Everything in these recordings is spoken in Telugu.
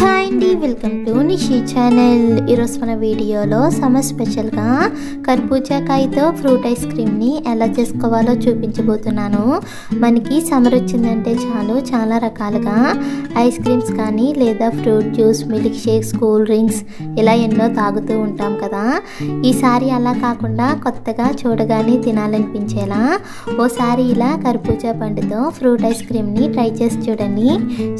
హాయ్ అండి, వెల్కమ్ టు నిషి ఛానల్. ఈరోజు మన వీడియోలో సమ్మర్ స్పెషల్గా కర్బూజాకాయతో ఫ్రూట్ ఐస్ క్రీమ్ని ఎలా చేసుకోవాలో చూపించబోతున్నాను. మనకి సమ్మర్ వచ్చిందంటే చాలా రకాలుగా ఐస్ క్రీమ్స్ కానీ లేదా fruit juice, milk shakes, cool drinks ఇలా ఎన్నో తాగుతూ ఉంటాం కదా. ఈసారి అలా కాకుండా కొత్తగా చూడగానే తినాలనిపించేలా ఓసారి ఇలా కర్బూజా పండుతో ఫ్రూట్ ఐస్ క్రీమ్ని ట్రై చేసి చూడండి.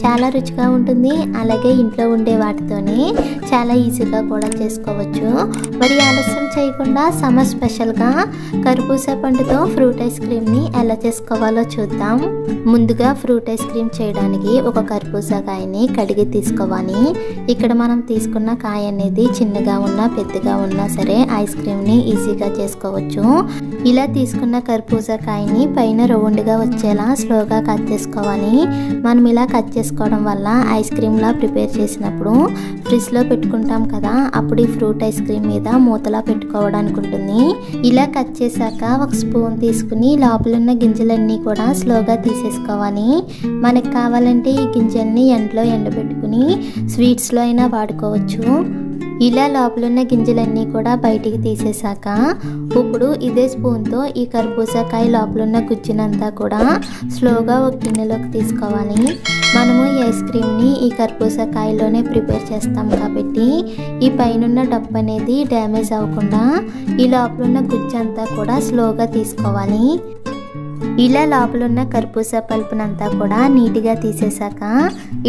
చాలా రుచిగా ఉంటుంది. అలాగే ఇంట్లో ఉండే వాటితోనే చాలా ఈజీగా కూడా చేసుకోవచ్చు. మరి ఆలస్యం చేయకుండా సమ్మర్ స్పెషల్గా కర్బూజా పండుతో ఫ్రూట్ ఐస్ క్రీమ్ని ఎలా చేసుకోవాలో చూద్దాం. ముందుగా ఫ్రూట్ ఐస్ క్రీమ్ చేయడానికి ఒక కర్బూజా కాయని కడిగి తీసుకోవాలి. ఇక్కడ మనం తీసుకున్న కాయ అనేది చిన్నగా ఉన్నా పెద్దగా ఉన్నా సరే ఐస్ క్రీమ్ని ఈజీగా చేసుకోవచ్చు. ఇలా తీసుకున్న కర్బూజా కాయని పైన రౌండ్గా వచ్చేలా స్లోగా కట్ చేసుకోవాలి. మనం ఇలా కట్ చేసుకోవడం వల్ల ఐస్ క్రీమ్లా ప్రిపేర్ చేసినప్పుడు ఫ్రిడ్జ్లో పెట్టుకుంటాం కదా, అప్పుడు ఈ ఫ్రూట్ ఐస్ క్రీమ్ మీద మూతలా పెట్టుకోవడానికి ఉంటుంది. ఇలా కట్ చేశాక ఒక స్పూన్ తీసుకుని లోపల ఉన్న గింజలన్నీ కూడా స్లోగా తీసేసుకోవాలి. మనకు కావాలంటే ఈ గింజల్ని ఎండలో ఎండబెట్టుకుని స్వీట్స్లో అయినా వాడుకోవచ్చు. ఇలా లోపల ఉన్న గింజలన్నీ కూడా బయటికి తీసేశాక ఇప్పుడు ఇదే స్పూన్తో ఈ కర్బూజా కాయ లోపల ఉన్న గుజ్జునంతా కూడా స్లోగా ఒక గిన్నెలోకి తీసుకోవాలి. మనము ఈ ఐస్ క్రీమ్ని ఈ కర్బూజా కాయలోనే ప్రిపేర్ చేస్తాం కాబట్టి ఈ పైన డబ్బు అనేది డ్యామేజ్ అవ్వకుండా ఈ లోపల ఉన్న గుజ్జు అంతా కూడా స్లోగా తీసుకోవాలి. ఇలా లోపల ఉన్న కర్బూజా పల్పునంతా కూడా నీట్గా తీసేశాక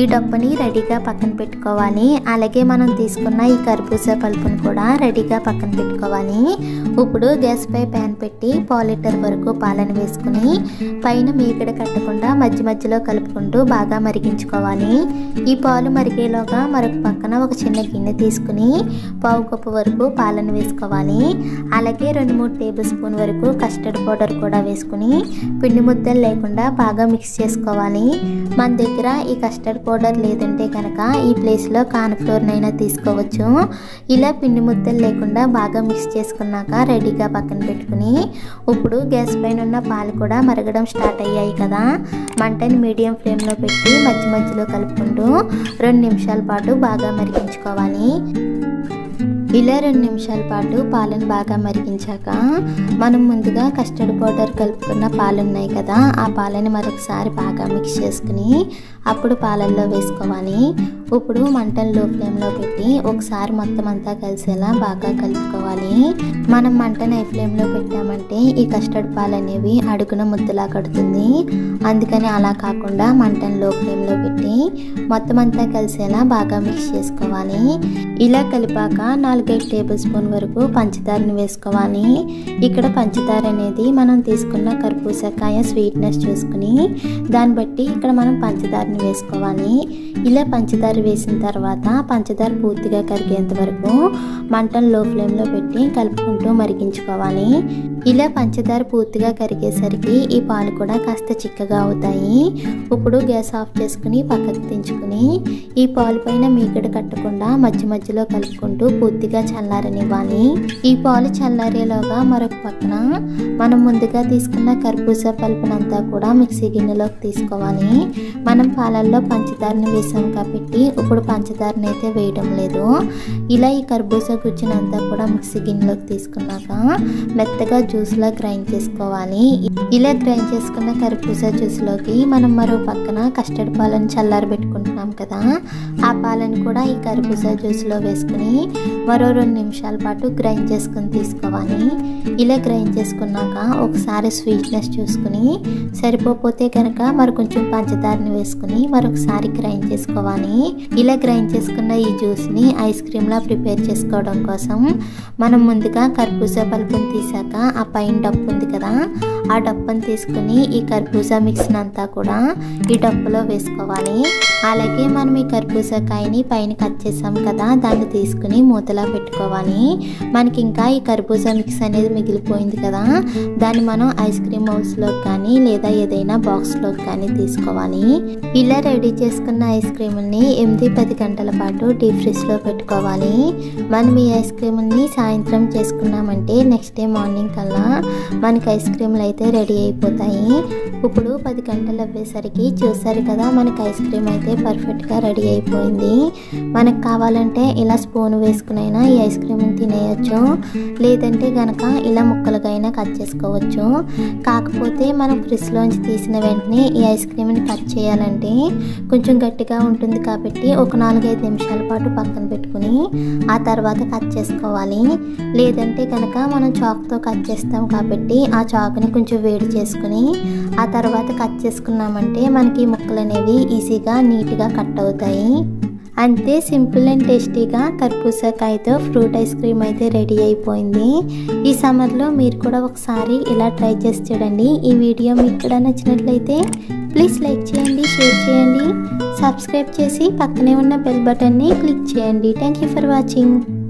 ఈ డబ్బుని రెడీగా పక్కన పెట్టుకోవాలి. అలాగే మనం తీసుకున్న ఈ కర్బూజా పల్పుని కూడా రెడీగా పక్కన పెట్టుకోవాలి. ఇప్పుడు గ్యాస్ పై ప్యాన్ పెట్టి 1/2 లీటర్ వరకు పాలను వేసుకుని పైన మీగడ కట్టకుండా మధ్య మధ్యలో కలుపుకుంటూ బాగా మరిగించుకోవాలి. ఈ పాలు మరిగేలోగా మరొక పక్కన ఒక చిన్న గిన్నె తీసుకుని 1/2 కప్పు వరకు పాలను వేసుకోవాలి. అలాగే 2-3 టేబుల్ స్పూన్ వరకు కస్టర్డ్ పౌడర్ కూడా వేసుకుని పిండి ముద్దలు లేకుండా బాగా మిక్స్ చేసుకోవాలి. మన దగ్గర ఈ కస్టర్డ్ పౌడర్ లేదంటే కనుక ఈ ప్లేస్లో కార్న్ ఫ్లోర్నైనా తీసుకోవచ్చు. ఇలా పిండి ముద్దలు లేకుండా బాగా మిక్స్ చేసుకున్నాక రెడీగా పక్కన పెట్టుకుని ఇప్పుడు గ్యాస్ పైన ఉన్న పాలు కూడా మరగడం స్టార్ట్ అయ్యాయి కదా, మంటని మీడియం ఫ్లేమ్లో పెట్టి మధ్య మధ్యలో కలుపుకుంటూ 2 నిమిషాల పాటు బాగా మరిగించుకోవాలి. ఇలా 2 నిమిషాల పాటు పాలను బాగా మరిగించాక మనం ముందుగా కస్టర్డ్ పౌడర్ కలుపుకున్న పాలు ఉన్నాయి కదా, ఆ పాలని మరొకసారి బాగా మిక్స్ చేసుకుని అప్పుడు పాలల్లో వేసుకోవాలి. ఇప్పుడు మంటను లో ఫ్లేమ్లో పెట్టి ఒకసారి మొత్తం అంతా కలిసేలా బాగా కలుపుకోవాలి. మనం మంటను హై ఫ్లేమ్లో పెట్టామంటే ఈ కస్టర్డ్ పాలు అనేవి అడుగున ముద్దలా కడుతుంది. అందుకని అలా కాకుండా మంటను లో ఫ్లేమ్లో పెట్టి మొత్తం అంతా కలిసేలా బాగా మిక్స్ చేసుకోవాలి. ఇలా కలిపాక 4-5 టేబుల్ స్పూన్ వరకు పంచదారని వేసుకోవాలి. ఇక్కడ పంచదార అనేది మనం తీసుకున్న కర్బూజాకాయ స్వీట్నెస్ చూసుకుని దాన్ని బట్టి ఇక్కడ మనం పంచదారని వేసుకోవాలి. ఇలా పంచదార వేసిన తర్వాత పంచదార పూర్తిగా కరిగేంత వరకు మంటను లో ఫ్లేమ్లో పెట్టి కలుపుకుంటూ మరిగించుకోవాలి. ఇలా పంచదార పూర్తిగా కరిగేసరికి ఈ పాలు కూడా కాస్త చిక్కగా అవుతాయి. ఇప్పుడు గ్యాస్ ఆఫ్ చేసుకుని పక్కకు దించుకుని ఈ పాలు పైన మీగడ కట్టకుండా మధ్య మధ్యలో కలుపుకుంటూ పూర్తిగా చల్లారనివ్వాలి. ఈ పాలు చల్లారేలోగా మరొక పక్కన మనం ముందుగా తీసుకున్న కర్బూజా పల్పునంతా కూడా మిక్సీ గిన్నెలోకి తీసుకోవాలి. మనం పాలల్లో పంచదారని వేసాం కాబట్టి ఇప్పుడు పంచదారని అయితే వేయడం లేదు. ఇలా ఈ కర్బూజా గుజ్జునంతా కూడా మిక్సీ గిన్నెలోకి తీసుకున్నాక మెత్తగా జ్యూస్లా గ్రైండ్ చేసుకోవాలి. ఇలా గ్రైండ్ చేసుకున్న కర్బూజా జ్యూస్లోకి మనం మరో పక్కన కస్టర్డ్ పాలను చల్లారబెట్టుకుంటున్నాం కదా, ఆ పాలను కూడా ఈ కర్బూజా జ్యూస్లో వేసుకుని మరో 2 నిమిషాల పాటు గ్రైండ్ చేసుకుని తీసుకోవాలి. ఇలా గ్రైండ్ చేసుకున్నాక ఒకసారి స్వీట్నెస్ చూసుకుని సరిపోతే కనుక మరి కొంచెం పంచదారని వేసుకుని మరొకసారి గ్రైండ్ చేసుకోవాలి. ఇలా గ్రైండ్ చేసుకున్న ఈ జ్యూస్ని ఐస్ క్రీమ్లా ప్రిపేర్ చేసుకోవడం కోసం మనం ముందుగా కర్బూజా పల్పుని తీసాక ఆ పైన డప్పు ఉంది కదా, ఆ డప్పుని తీసుకుని ఈ కర్బూజా మిక్స్ని అంతా కూడా ఈ డప్పులో వేసుకోవాలి. అలాగే మనం ఈ కర్బూజా కాయని పైన కట్ చేసాం కదా, దాన్ని తీసుకుని మూతలా పెట్టుకోవాలి. మనకి ఇంకా ఈ కర్బూజా మిక్స్ అనేది మిగిలిపోయింది కదా, దాన్ని మనం ఐస్ క్రీమ్ హౌస్లోకి కానీ లేదా ఏదైనా బాక్స్లోకి కానీ తీసుకోవాలి. ఇలా రెడీ చేసుకున్న ఐస్ క్రీమ్ని 8-10 గంటల పాటు డీప్ ఫ్రిడ్జ్లో పెట్టుకోవాలి. మనం ఈ ఐస్ క్రీమ్ని సాయంత్రం చేసుకున్నామంటే నెక్స్ట్ డే మార్నింగ్ కల్లా మనకి ఐస్ క్రీమ్లు అయితే రెడీ అయిపోతాయి. ఇప్పుడు 10 గంటలు అవ్వేసరికి చూసారు కదా మనకి ఐస్ క్రీమ్ అయితే అయితే పర్ఫెక్ట్గా రెడీ అయిపోయింది. మనకు కావాలంటే ఇలా స్పూన్ వేసుకునైనా ఈ ఐస్ క్రీమ్ని తినేయచ్చు, లేదంటే కనుక ఇలా ముక్కలుగా కట్ చేసుకోవచ్చు. కాకపోతే మనం ఫ్రిడ్జ్లోంచి తీసిన వెంటనే ఈ ఐస్ క్రీమ్ని కట్ చేయాలంటే కొంచెం గట్టిగా ఉంటుంది కాబట్టి ఒక 4-5 నిమిషాల పాటు పక్కన పెట్టుకుని ఆ తర్వాత కట్ చేసుకోవాలి. లేదంటే కనుక మనం చాక్తో కట్ చేస్తాం కాబట్టి ఆ చాకుని కొంచెం వేడి చేసుకుని ఆ తర్వాత కట్ చేసుకున్నామంటే మనకి ముక్కలు అనేవి ఈజీగా నీట్గా కట్ అవుతాయి. అంతే, సింపుల్ అండ్ టేస్టీగా కర్బూజాకాయతో ఫ్రూట్ ఐస్ క్రీమ్ అయితే రెడీ అయిపోయింది. ఈ సమ్మర్లో మీరు కూడా ఒకసారి ఇలా ట్రై చేసి చూడండి. ఈ వీడియో మీకు కూడా నచ్చినట్లయితే ప్లీజ్ లైక్ చేయండి, షేర్ చేయండి, సబ్స్క్రైబ్ చేసి పక్కనే ఉన్న బెల్ బటన్ని క్లిక్ చేయండి. Thank you for watching.